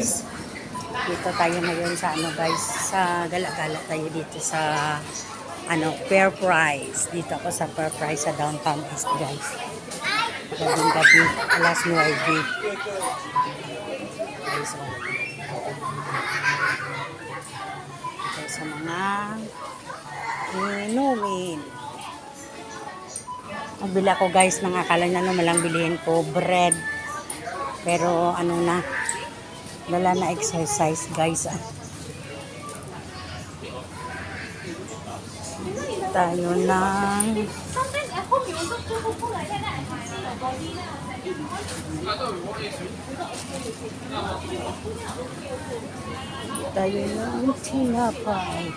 guys, dito tayo ngayon sa ano guys, sa gala-gala tayo dito sa ano, Fair Price. Dito ako sa Fair Price sa Downtown East guys. Gabing gabi, alas 9. Guys, so, ito sa mga inumin. Nagbili ako guys ng akala na naman lang bilihin ko bread. Pero ano na, wala na exercise guys. Tayo ng tinapay.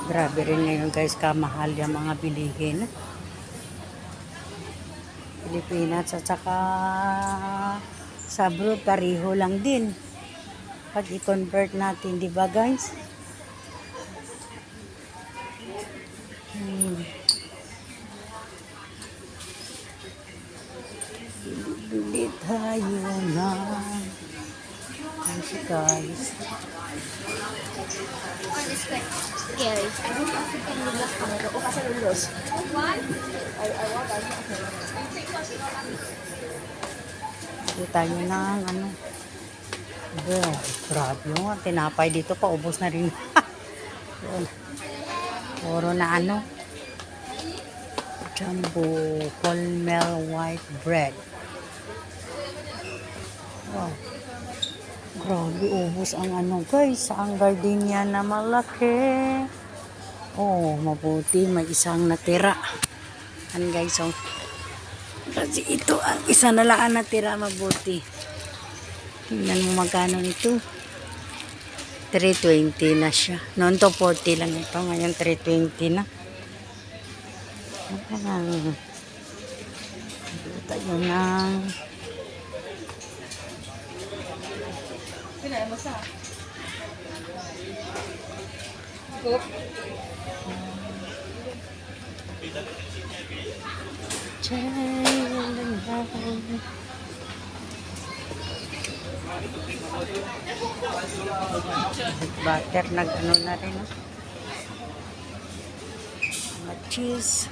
Grabe rin ngayon guys, kamahal yung mga bilihin. Pilipinas at saka sa abroad pareho lang din pag i-convert natin, di ba guys? Bili tayo na guys. Scary. O kasi lulos. Bili tayo ng ano. Grabe yung tinapay dito, paubos na rin. Puro na ano. Jumbo wholemeal white bread. Wow. Grabe, ubos ang ano guys, ang gardenia na malaki. Oh, mabuti, may isang natira. Ano guys, oh. Kasi ito, ang isa na lang ang natira, mabuti. Tingnan mo magkano ito. 320 na siya. Noon to 40 lang ito, ngayon 320 na. Tayo ng butter, nag-ano na rin. Mga cheese.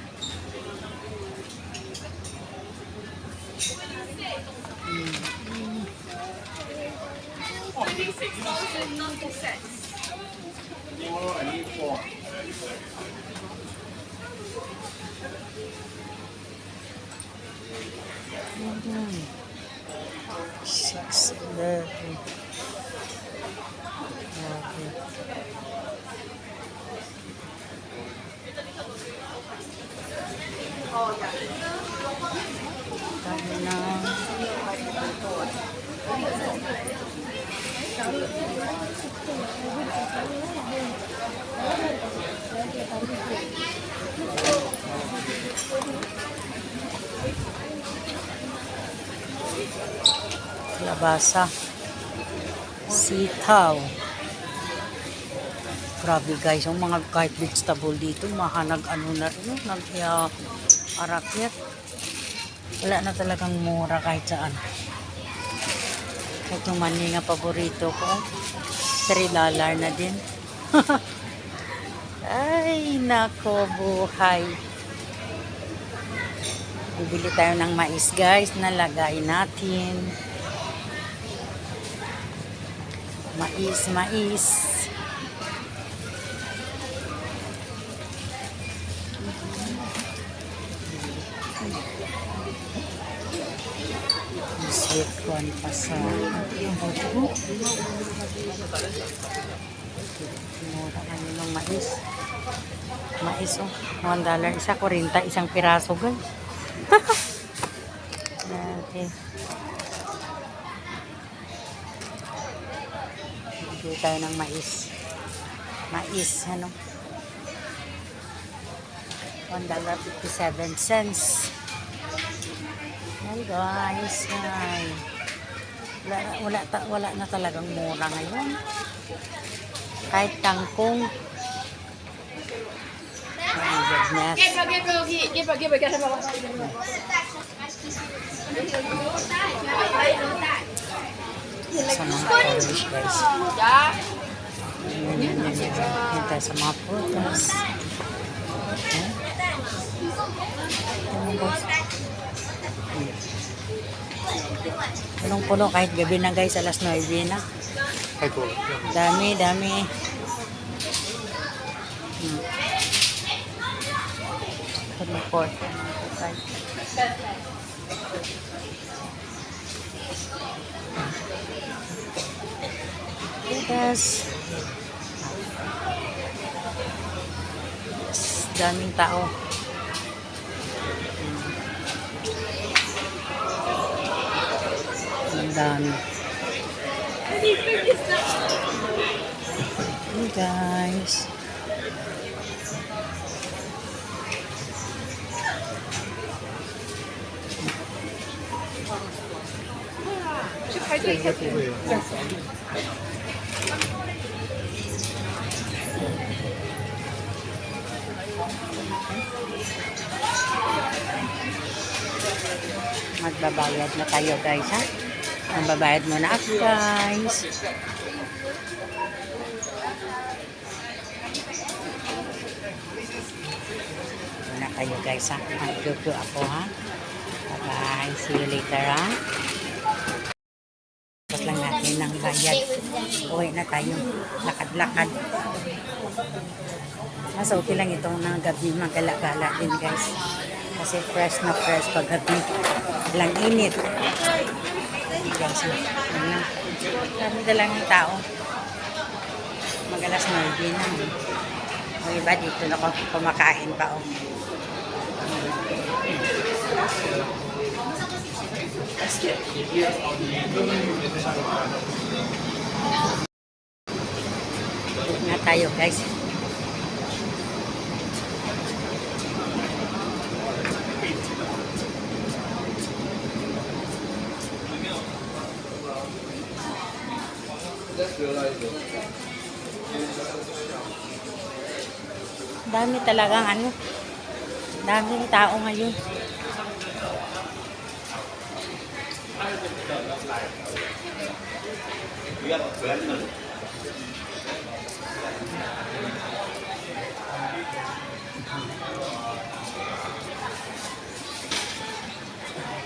$6. Tayo na labasa, sitaw. Grabe guys, yung mga kahit vegetable dito, mahanag ano na rin, nag-arakyat. Wala na talagang mura kahit saan. Ito man nga paborito ko, $3 na din. Ay, nako buhay. Bibili tayo ng mais guys, nalagay natin. Mais. Sweet corn pa sa mura kami ng mais. Mais oh, $1 isa, 40 isang piraso guys. Okay. Bili tayo ng mais. Mais, ano? $1.57. Ay guys, ay. Wala na talagang mura ngayon. Kahit kangkong. Oh goodness. sa mga orange guys. Hintay sa mga prutas. Ayan guys. Punong-puno kahit gabi na guys, alas 9 na. Dami, dami. Report. Yes. Daming tao. Ang dami. Hey guys. Magbabayad na tayo guys ha. Magbabayad muna ako guys. Muna kayo guys ha. Mag-do ako ha. Bye bye. See you later ha. Tapos lang natin ng bayad. Uwi na tayo. Lakad-lakad. Mas okay lang itong ng gabi. Magala-gala din guys. Kasi fresh na fresh paggabi. Walang init. Guys, kami na lang yung tao. Magalas 9 na. O iba dito na kumakain pa. Oh. Na tayo guys. Dami talagang ano. Daming tao ngayon.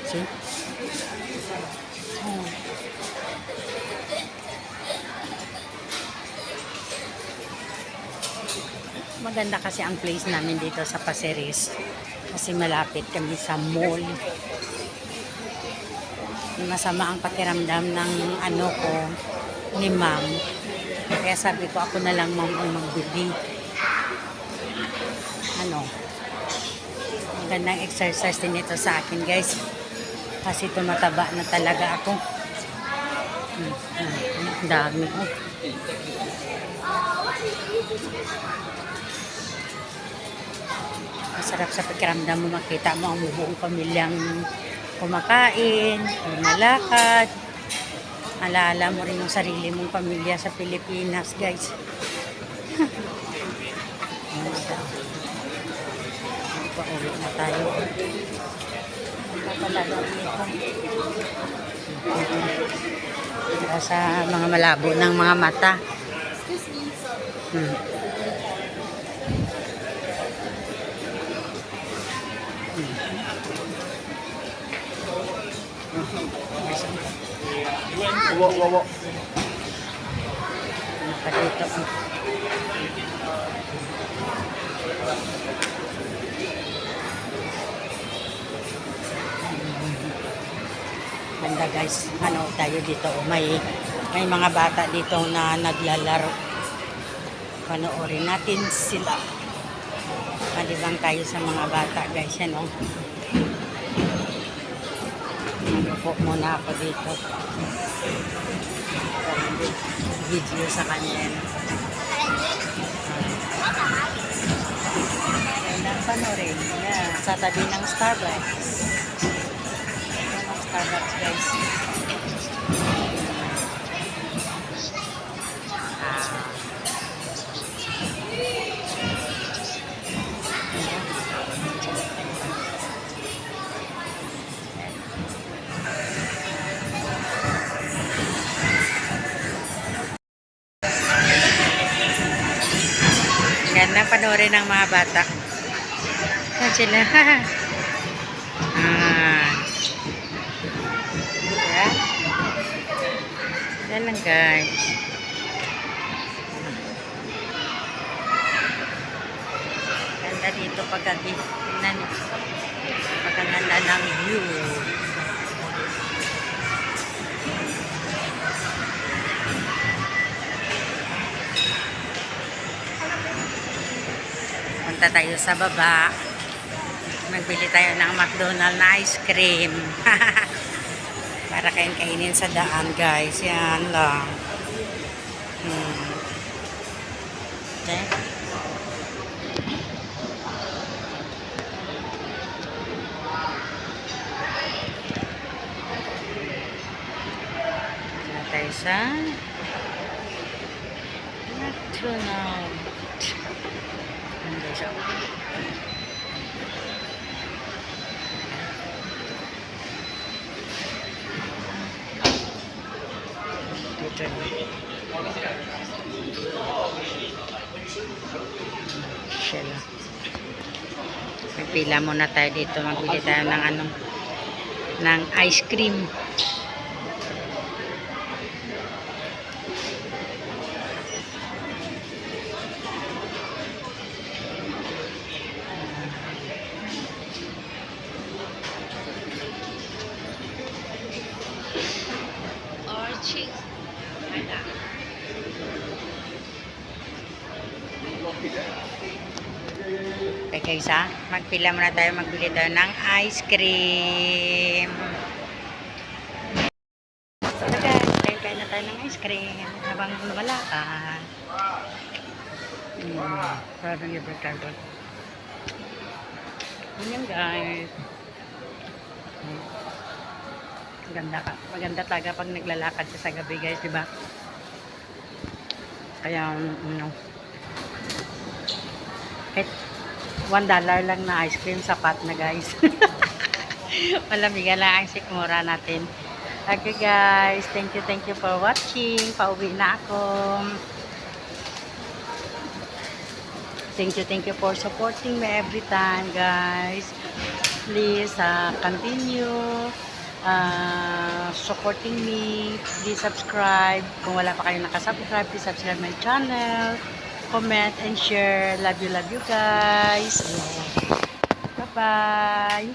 See? Oh. Maganda kasi ang place namin dito sa Paseris kasi malapit kami sa mall. Masama ang pakiramdam ng ano ko ni ma'am. Kaya sabi ko ako na lang ma'am ang magbili. Ano? Magandang exercise din ito sa akin guys. Kasi tumataba na talaga ako. Ang dami ko. Masarap sa pakiramdam mo makita mo ang buong pamilyang kumakain, lumalakad. Alaala mo rin yung sarili mong pamilya sa Pilipinas, guys. Pauwi na tayo. Para sa mga malabo ng mga mata. Wawa. Dito. Ganda guys. Ano tayo dito? May mga bata dito na naglalaro. Panoorin natin sila. Malibang tayo sa mga bata guys. Ano? Magpo muna ako dito. Video sa kanya. Panoorin. Yeah. Sa tabi ng Starbucks. Starbucks guys. panoorin ng mga bata. Saan sila? Yeah. Yan lang guys. Ganda dito paggabi. Tingnan niyo. Pagkaganda ng view. Punta tayo sa baba. Magbili tayo ng McDonald's na ice cream. Para kainin sa daan, guys. Yan lang. Okay. Punta tayo sa McDonald's. Yan guys. Dito sila. Magpila muna tayo dito. Magbili tayo ng ng ice cream. Or cheese. Okay guys ha, magpila muna tayo, magbili tayo ng ice cream. So guys, kain na tayo ng ice cream habang lumalakad. Parang yung berkado. Yan guys. Maganda talaga pag naglalakad sa gabi guys, di ba? Kaya kahit $1 lang na ice cream sapat na guys. Malamigan lang ang sikmura natin. Okay guys, thank you for watching. Pauwi na ako. Thank you for supporting me every time guys. Please continue supporting me. Please subscribe. Kung wala pa kayo nakasubscribe, please subscribe my channel. Comment and share. Love you guys. Bye bye.